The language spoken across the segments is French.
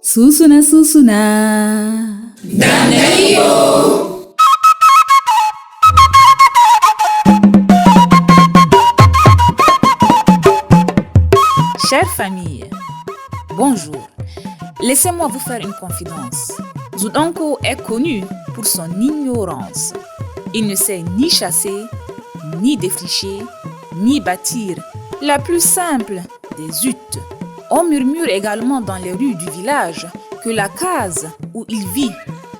Susuna susuna. Chère famille, bonjour. Laissez-moi vous faire une confidence. Zoudanko est connu pour son ignorance. Il ne sait ni chasser, ni défricher, ni bâtir la plus simple des huttes. On murmure également dans les rues du village que la case où il vit,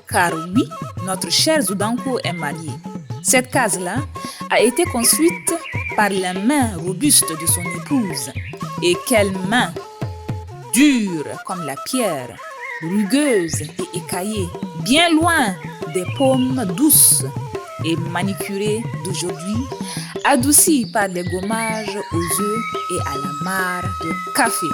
car oui, notre cher Zoudanko est marié. Cette case-là a été construite par les mains robustes de son épouse. Et quelles mains! Dures comme la pierre, rugueuses et écaillées, bien loin des paumes douces et manicurées d'aujourd'hui, adoucies par les gommages aux œufs et à la mare de café.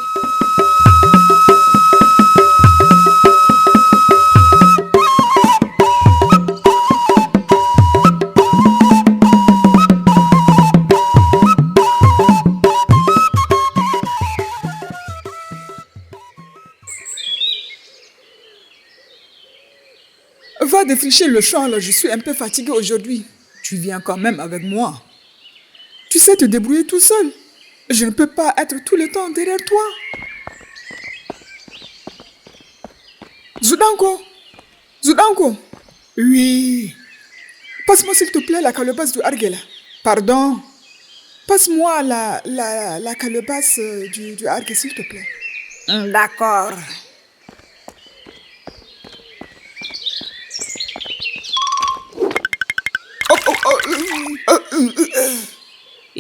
Va défricher le champ, là, je suis un peu fatiguée aujourd'hui. Tu viens quand même avec moi. Tu sais te débrouiller tout seul. Je ne peux pas être tout le temps derrière toi. Zoudanko! Zoudanko! Oui. Passe-moi s'il te plaît la calebasse du Arguela. Pardon. Passe-moi la calebasse du Argue, s'il te plaît. D'accord.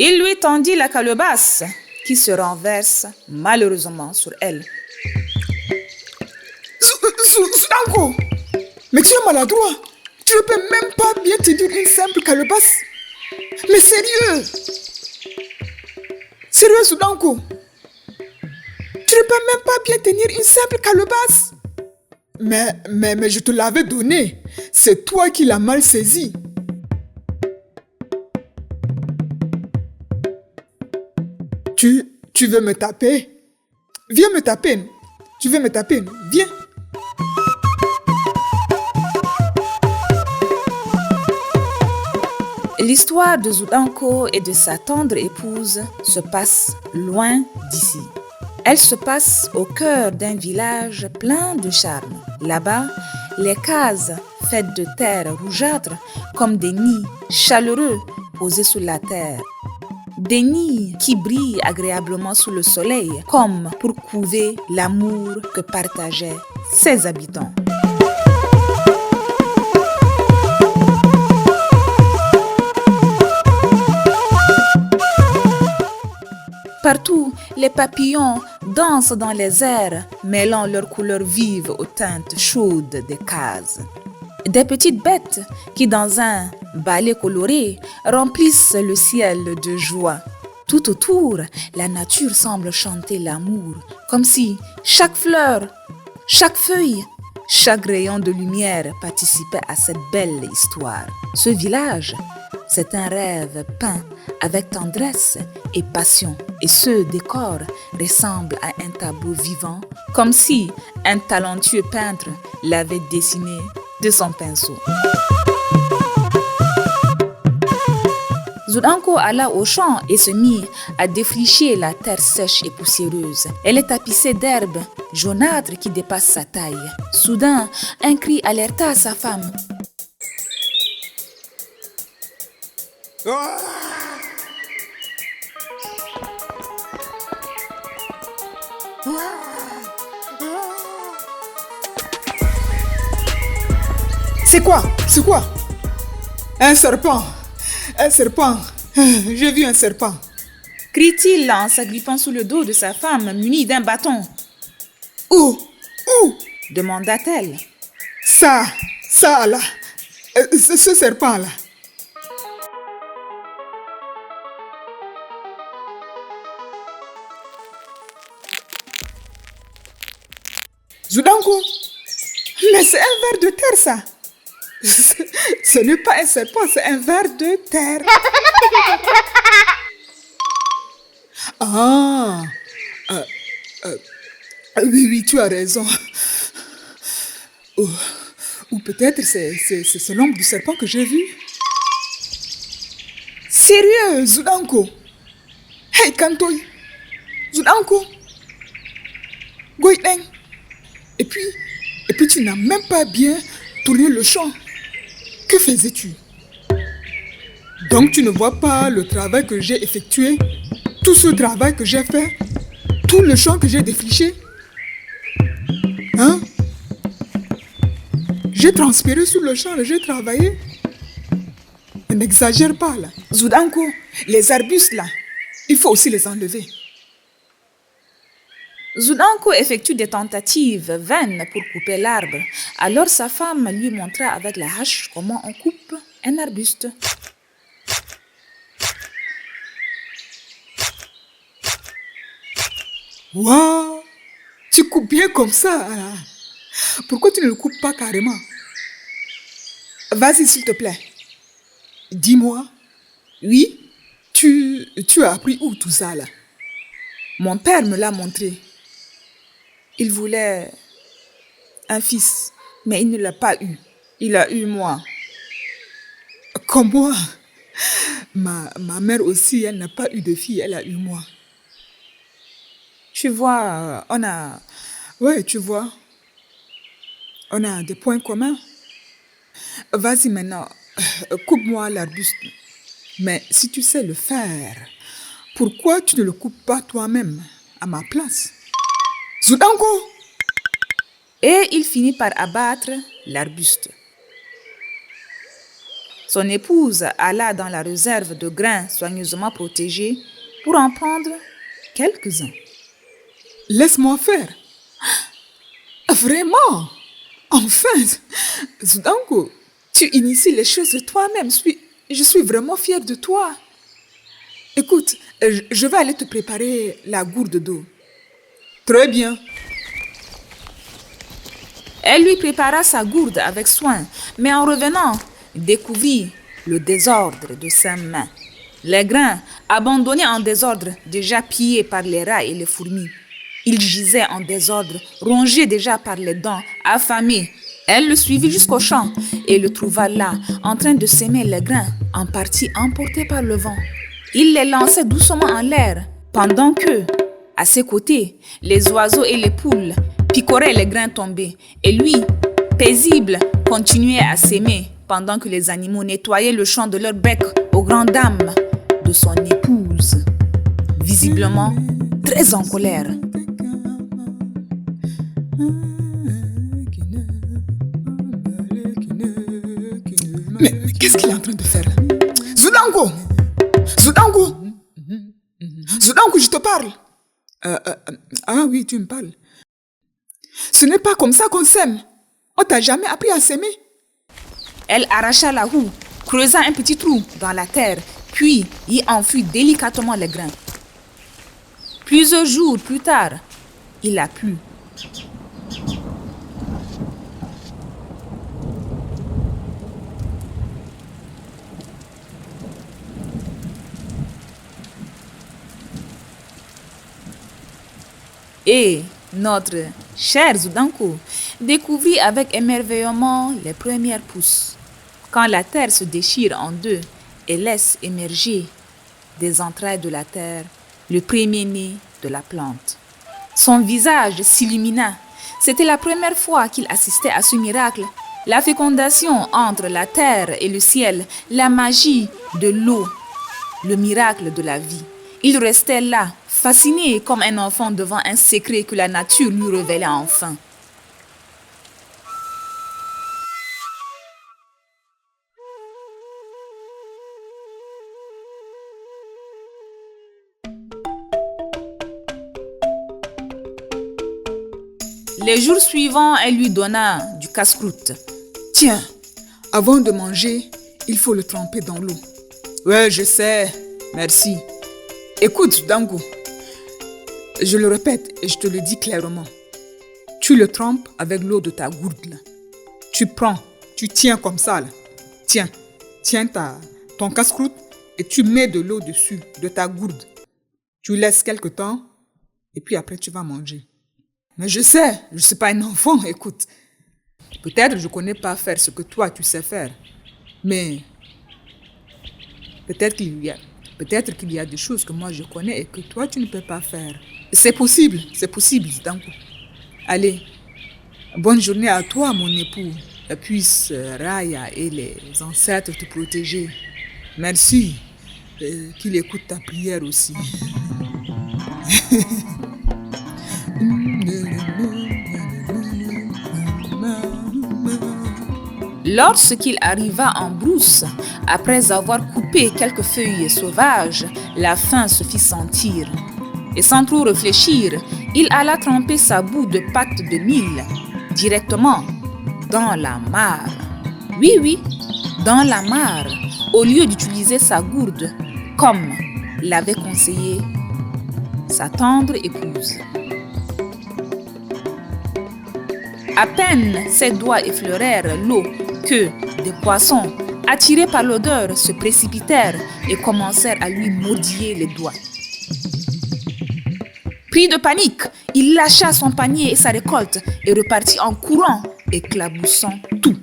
Il lui tendit la calebasse qui se renverse malheureusement sur elle. Zoudanko! Mais tu es maladroit. Tu ne peux même pas bien te dire une simple calebasse. Mais sérieux! Sérieux, Zoudanko! Tu ne peux même pas bien tenir une simple calebasse. Mais je te l'avais donné. C'est toi qui l'as mal saisi. Tu veux me taper? Viens me taper. Tu veux me taper? Viens. L'histoire de Zoudanko et de sa tendre épouse se passe loin d'ici. Elle se passe au cœur d'un village plein de charme. Là-bas, les cases faites de terre rougeâtre comme des nids chaleureux posés sur la terre. Des nids qui brillent agréablement sous le soleil, comme pour couver l'amour que partageaient ses habitants. Partout, les papillons dansent dans les airs, mêlant leurs couleurs vives aux teintes chaudes des cases. Des petites bêtes qui, dans un ballet coloré, remplissent le ciel de joie. Tout autour, la nature semble chanter l'amour, comme si chaque fleur, chaque feuille, chaque rayon de lumière participait à cette belle histoire. Ce village, c'est un rêve peint avec tendresse et passion. Et ce décor ressemble à un tableau vivant, comme si un talentueux peintre l'avait dessiné de son pinceau. Zoudanko alla au champ et se mit à défricher la terre sèche et poussiéreuse. Elle est tapissée d'herbes jaunâtres qui dépassent sa taille. Soudain, un cri alerta sa femme. C'est quoi? C'est quoi? Un serpent. Un serpent. J'ai vu un serpent. Crie-t-il en s'agrippant sous le dos de sa femme munie d'un bâton. Où? Où? Demanda-t-elle. Ça là. Ce serpent là. Zoudanko, mais c'est un ver de terre ça. Ce n'est pas un serpent, c'est un ver de terre. Ah, oui, tu as raison. Oh, ou peut-être c'est l'ombre du serpent que j'ai vu. Sérieux, Zudanko. Hey, Kantoy. Zudanko. Goïdeng. Et puis tu n'as même pas bien tourné le champ. Que faisais-tu? Donc tu ne vois pas le travail que j'ai effectué, tout ce travail que j'ai fait, tout le champ que j'ai défriché? Hein? J'ai transpiré sur le champ, j'ai travaillé. Ne n'exagère pas là. Zudanko, les arbustes là, il faut aussi les enlever. Zudanko effectue des tentatives vaines pour couper l'arbre. Alors sa femme lui montra avec la hache comment on coupe un arbuste. Waouh! Tu coupes bien comme ça là. Pourquoi tu ne le coupes pas carrément? Vas-y s'il te plaît. Dis-moi. Oui? Tu as appris où tout ça là? Mon père me l'a montré. Il voulait un fils, mais il ne l'a pas eu. Il a eu moi. Comme moi. Ma mère aussi, elle n'a pas eu de fille, elle a eu moi. Tu vois, on a... Ouais, tu vois. On a des points communs. Vas-y maintenant, coupe-moi l'arbuste. Mais si tu sais le faire, pourquoi tu ne le coupes pas toi-même à ma place? Zudanko! Et il finit par abattre l'arbuste. Son épouse alla dans la réserve de grains soigneusement protégée pour en prendre quelques-uns. Laisse-moi faire. Vraiment? Enfin, Zudanko, tu inities les choses de toi-même. Je suis vraiment fière de toi. Écoute, je vais aller te préparer la gourde d'eau. Très bien. Elle lui prépara sa gourde avec soin, mais en revenant, découvrit le désordre de ses mains. Les grains, abandonnés en désordre, déjà pillés par les rats et les fourmis. Ils gisaient en désordre, rongés déjà par les dents, affamés. Elle le suivit jusqu'au champ et le trouva là, en train de s'aimer les grains, en partie emportés par le vent. Il les lançait doucement en l'air, pendant que, à ses côtés, les oiseaux et les poules picoraient les grains tombés. Et lui, paisible, continuait à s'aimer, pendant que les animaux nettoyaient le champ de leur bec aux grandes dames de son épouse, visiblement très en colère. Mais qu'est-ce qu'il est en train de faire là? Zudanko! Zudanko! Zudanko, je te parle! Ah oui, tu me parles. Ce n'est pas comme ça qu'on s'aime. On t'a jamais appris à s'aimer. Elle arracha la houe, creusa un petit trou dans la terre, puis y enfouit délicatement les grains. Plusieurs jours plus tard, il a plu. Et notre cher Zudanko découvrit avec émerveillement les premières pousses. Quand la terre se déchire en deux et laisse émerger des entrailles de la terre le premier-né de la plante. Son visage s'illumina. C'était la première fois qu'il assistait à ce miracle. La fécondation entre la terre et le ciel, la magie de l'eau, le miracle de la vie. Il restait là, fasciné comme un enfant devant un secret que la nature lui révélait enfin. Les jours suivants, elle lui donna du casse-croûte. Tiens, avant de manger, il faut le tremper dans l'eau. Ouais, je sais. Merci. Écoute, Dango, je le répète et je te le dis clairement. Tu le trempes avec l'eau de ta gourde là. Tu prends, tu tiens comme ça là. Tiens ton casse-croûte et tu mets de l'eau dessus, de ta gourde. Tu laisses quelque temps et puis après tu vas manger. Mais je sais, je ne suis pas un enfant, écoute. Peut-être je ne connais pas faire ce que toi tu sais faire. Mais peut-être qu'il y a des choses que moi je connais et que toi tu ne peux pas faire. C'est possible, Zudanko. Allez, bonne journée à toi, mon époux. Et puisse Raya et les ancêtres te protéger. Merci. Qu'il écoute ta prière aussi. Lorsqu'il arriva en brousse, après avoir coupé quelques feuilles sauvages, la faim se fit sentir. Et sans trop réfléchir, il alla tremper sa boue de pâte de mil directement dans la mare. Oui, dans la mare, au lieu d'utiliser sa gourde, comme l'avait conseillé sa tendre épouse. À peine ses doigts effleurèrent l'eau que des poissons, attirés par l'odeur, se précipitèrent et commencèrent à lui mordiller les doigts. Pris de panique, il lâcha son panier et sa récolte et repartit en courant, éclaboussant tout.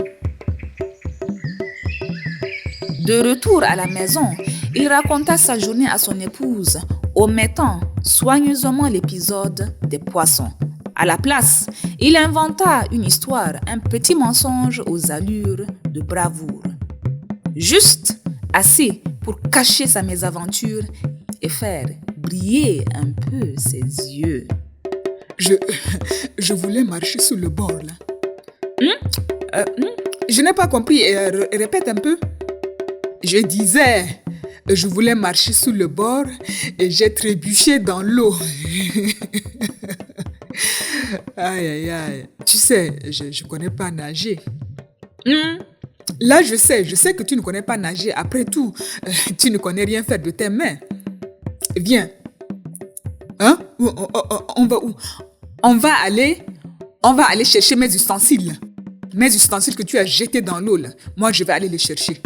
De retour à la maison, il raconta sa journée à son épouse, omettant soigneusement l'épisode des poissons. À la place, il inventa une histoire, un petit mensonge aux allures de bravoure. Juste assez pour cacher sa mésaventure et faire briller un peu ses yeux. Je voulais marcher sur le bord, là. Je n'ai pas compris. Répète un peu. Je disais, je voulais marcher sur le bord et j'ai trébuché dans l'eau. Aïe. Tu sais, je connais pas nager. Là, je sais que tu ne connais pas nager. Après tout, tu ne connais rien faire de tes mains. Viens. Hein? On va où? On va aller chercher mes ustensiles. Mes ustensiles que tu as jetés dans l'eau, là. Moi, je vais aller les chercher.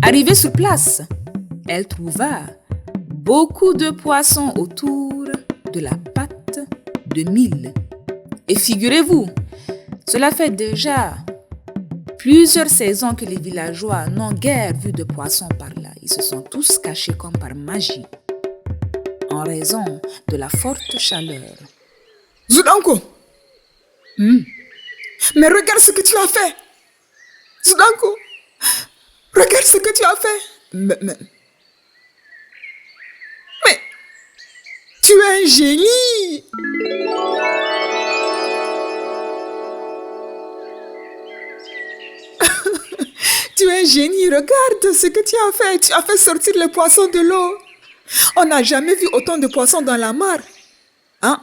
Arrivée sur place, elle trouva beaucoup de poissons autour de la pâte de mil. Et figurez-vous, cela fait déjà plusieurs saisons que les villageois n'ont guère vu de poissons par là. Ils se sont tous cachés comme par magie, en raison de la forte chaleur. Zudanko! Mais regarde ce que tu as fait! Zudanko! Regarde ce que tu as fait! Mais tu es un génie! Tu es un génie, regarde ce que tu as fait. Tu as fait sortir les poissons de l'eau. On n'a jamais vu autant de poissons dans la mare. Hein?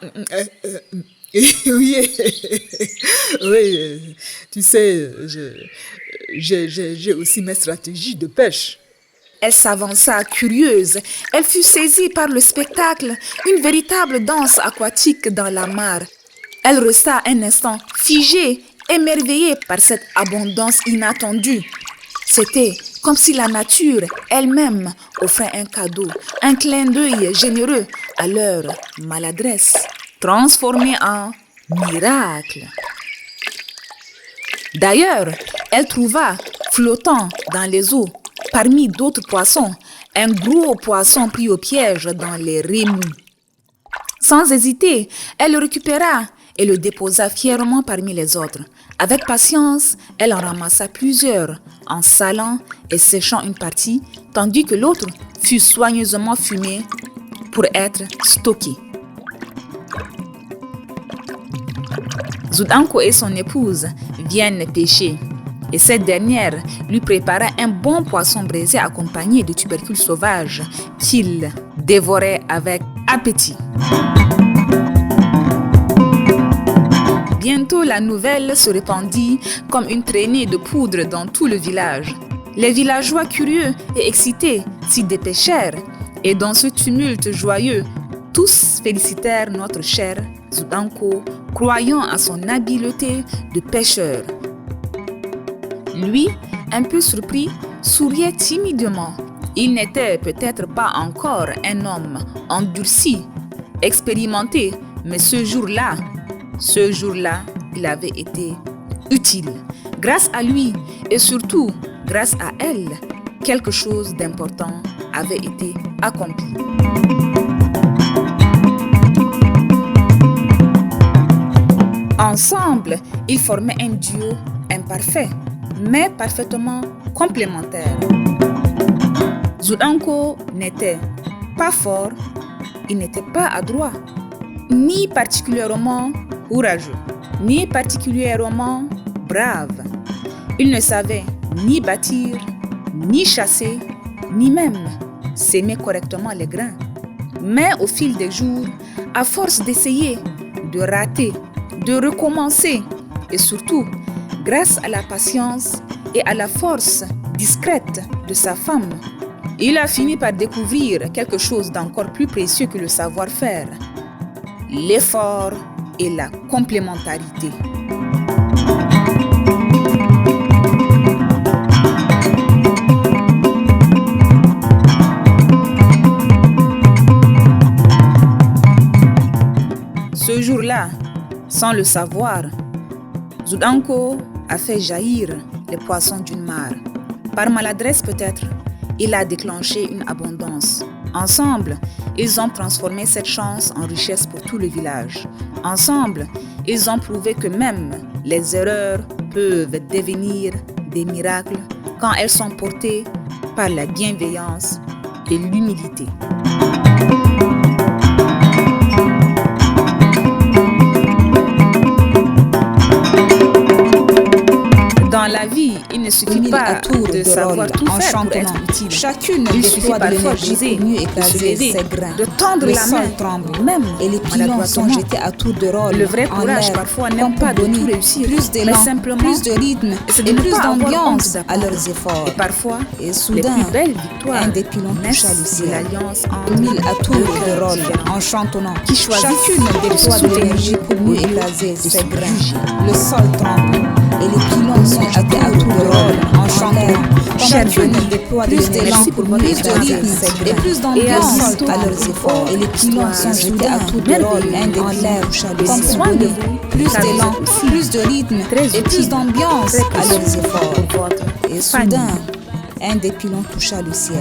Oui, tu sais, j'ai aussi mes stratégies de pêche. Elle s'avança curieuse. Elle fut saisie par le spectacle, une véritable danse aquatique dans la mare. Elle resta un instant figée, émerveillée par cette abondance inattendue. C'était comme si la nature elle-même offrait un cadeau, un clin d'œil généreux à leur maladresse, transformée en miracle. D'ailleurs, elle trouva, flottant dans les eaux, parmi d'autres poissons, un gros poisson pris au piège dans les remous. Sans hésiter, elle le récupéra et le déposa fièrement parmi les autres. Avec patience, elle en ramassa plusieurs, en salant et séchant une partie, tandis que l'autre fut soigneusement fumée pour être stockée. Zudanko et son épouse viennent pêcher, et cette dernière lui prépara un bon poisson braisé accompagné de tubercules sauvages qu'il dévorait avec appétit. Bientôt, la nouvelle se répandit comme une traînée de poudre dans tout le village. Les villageois curieux et excités s'y dépêchèrent, et dans ce tumulte joyeux, tous félicitèrent notre cher Zudanko, croyant à son habileté de pêcheur. Lui, un peu surpris, souriait timidement. Il n'était peut-être pas encore un homme endurci, expérimenté, mais ce jour-là, il avait été utile. Grâce à lui et surtout grâce à elle, quelque chose d'important avait été accompli. Ensemble, ils formaient un duo imparfait, mais parfaitement complémentaire. Zoudanko n'était pas fort, il n'était pas adroit, ni particulièrement courageux, ni particulièrement brave. Il ne savait ni bâtir, ni chasser, ni même s'aimer correctement les grains. Mais au fil des jours, à force d'essayer, de rater, de recommencer et surtout, grâce à la patience et à la force discrète de sa femme, il a fini par découvrir quelque chose d'encore plus précieux que le savoir-faire, l'effort et la complémentarité. Ce jour-là, sans le savoir, Zoudanko a fait jaillir les poissons d'une mare. Par maladresse peut-être, il a déclenché une abondance. Ensemble, ils ont transformé cette chance en richesse pour tout le village. Ensemble, ils ont prouvé que même les erreurs peuvent devenir des miracles quand elles sont portées par la bienveillance et l'humilité. Dans la vie, il ne suffit pas de savoir tout faire pour être utile. Chacune Il déploie suffit de parfois l'énergie d'oser, pour mieux de se écraser lever, ses grains. de tendre Le la sol main, tremble, même et les pilons sont maladroitement. jetés à tour de rôle. Le vrai en courage l'air, parfois n'est comme pas pour de tout donner réussir, plus mais d'élan, simplement plus de rythme c'est de et ne plus pas avoir d'ambiance honte à d'apprendre. leurs efforts. Et parfois, Et les soudain, plus belles victoires un des pilons naissent toucha le de ciel. l'alliance entre Mille à tour deux de cœurs rôle différents. en chantonnant. Qui choisissent Chacune de déploie se de soutenir l'énergie pour mieux au lieu écraser de ses se grains. juger. Le sol tremble et les pilons sont jetés à tour de rôle en chantonnant. Chacune déploie de l'énergie pour mieux écraser ses grains. Et plus d'ambiance à leurs efforts. Et les pilons sont jetés à tour de rôle en l'air comme pour donner plus d'élan, plus de rythme et plus d'ambiance à leurs efforts. Et soudain, un des pilons toucha le ciel.